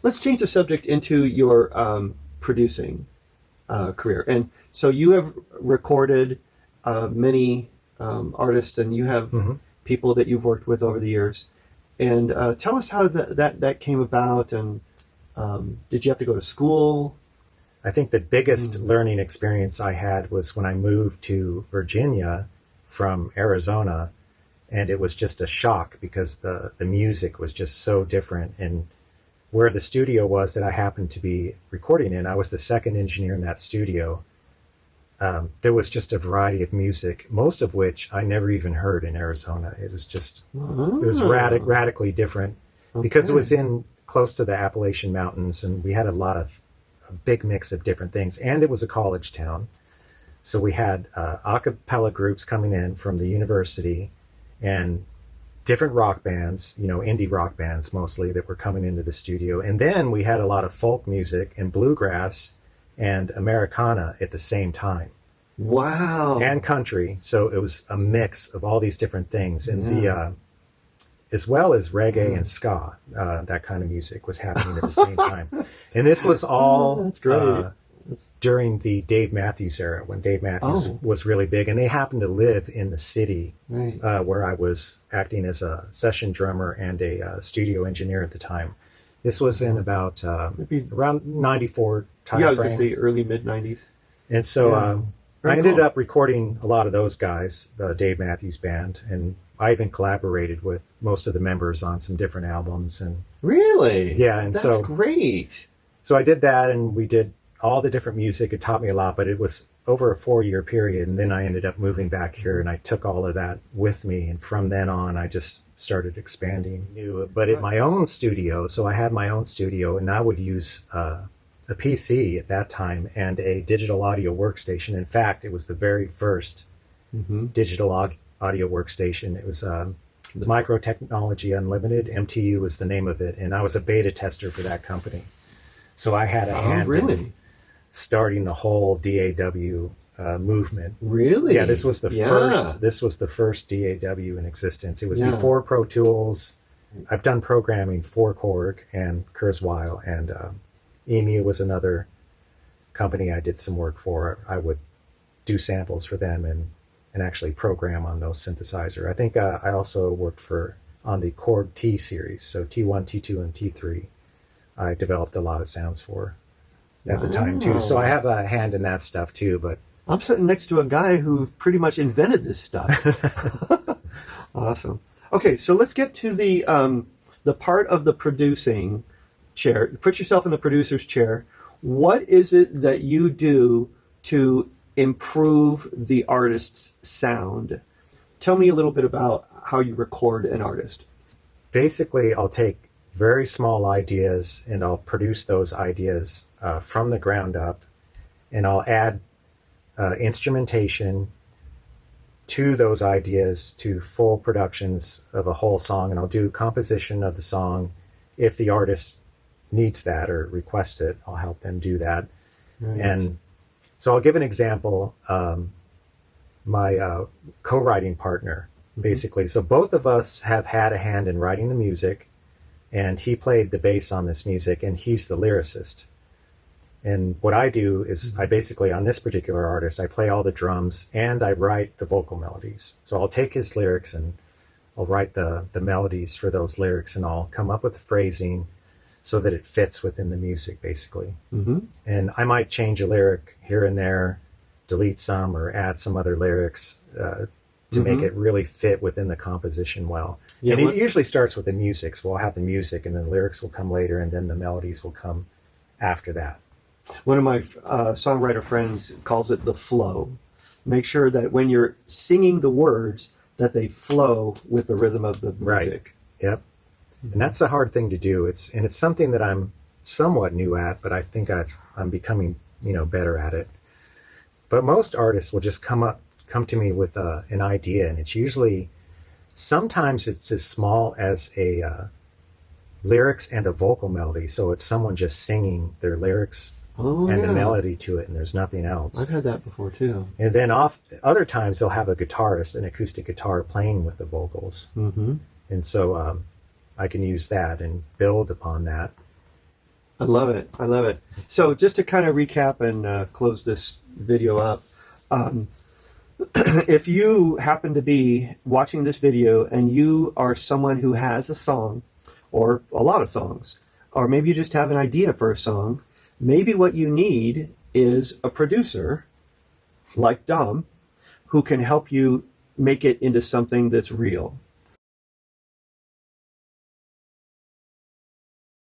let's change the subject into your producing career. And so you have recorded many artists, and you have people that you've worked with over the years. And tell us how that came about, and did you have to go to school? I think the biggest learning experience I had was when I moved to Virginia from Arizona, and it was just a shock because the music was just so different. And where the studio was that I happened to be recording in, I was the second engineer in that studio. There was just a variety of music, most of which I never even heard in Arizona. It was just, it was radically different because it was in close to the Appalachian Mountains, and we had a big mix of different things. And it was a college town. So we had a cappella groups coming in from the university and different rock bands, indie rock bands mostly, that were coming into the studio. And then we had a lot of folk music and bluegrass and Americana at the same time. Wow. And country. So it was a mix of all these different things. And as well as reggae and ska, that kind of music was happening at the same time. And this was all that's great. During the Dave Matthews era, when Dave Matthews was really big. And they happened to live in the city where I was acting as a session drummer and a studio engineer at the time. This was in about maybe around 94 time frame. I was going to say early, mid-90s. And so I ended up recording a lot of those guys, the Dave Matthews Band, and I even collaborated with most of the members on some different albums. And really? Yeah. And that's great. So I did that, and we did all the different music. It taught me a lot, but it was over a 4-year period. And then I ended up moving back here, and I took all of that with me. And from then on, I just started expanding but at my own studio. So I had my own studio, and I would use a PC at that time and a digital audio workstation. In fact, it was the very first digital audio workstation. It was Micro Technology Unlimited. MTU was the name of it. And I was a beta tester for that company. So I had a hand in starting the whole DAW movement. Really? Yeah, this was the first. This was the first DAW in existence. It was before Pro Tools. I've done programming for Korg and Kurzweil, and EMU was another company I did some work for. I would do samples for them and actually program on those synthesizer. I think I also worked on the Korg T series, so T1, T2, and T3. I developed a lot of sounds for at the time too. So I have a hand in that stuff too. But I'm sitting next to a guy who pretty much invented this stuff. Awesome. Okay, so let's get to the part of the producing chair. Put yourself in the producer's chair. What is it that you do to improve the artist's sound? Tell me a little bit about how you record an artist. Basically, I'll take very small ideas and I'll produce those ideas from the ground up, and I'll add instrumentation to those ideas, to full productions of a whole song, and I'll do composition of the song. If the artist needs that or requests it, I'll help them do that. Right. And so I'll give an example. My co-writing partner, basically. So both of us have had a hand in writing the music, and he played the bass on this music, and he's the lyricist. And what I do is I basically, on this particular artist, I play all the drums and I write the vocal melodies. So I'll take his lyrics and I'll write the melodies for those lyrics, and I'll come up with the phrasing so that it fits within the music, basically. And I might change a lyric here and there, delete some or add some other lyrics to make it really fit within the composition well. Yeah, and it usually starts with the music. So we'll have the music, and then the lyrics will come later, and then the melodies will come after that. One of my songwriter friends calls it the flow. Make sure that when you're singing the words, that they flow with the rhythm of the music. Right. Yep. And that's a hard thing to do. It's something that I'm somewhat new at, but I think I'm becoming, better at it. But most artists will just come to me with an idea, and it's usually, sometimes it's as small as a lyrics and a vocal melody. So it's someone just singing their lyrics and the melody to it, and there's nothing else. I've had that before too. And then other times they'll have a guitarist, an acoustic guitar, playing with the vocals. And so I can use that and build upon that. I love it. I love it. So just to kind of recap and close this video up, if you happen to be watching this video and you are someone who has a song or a lot of songs, or maybe you just have an idea for a song, maybe what you need is a producer like Dom who can help you make it into something that's real.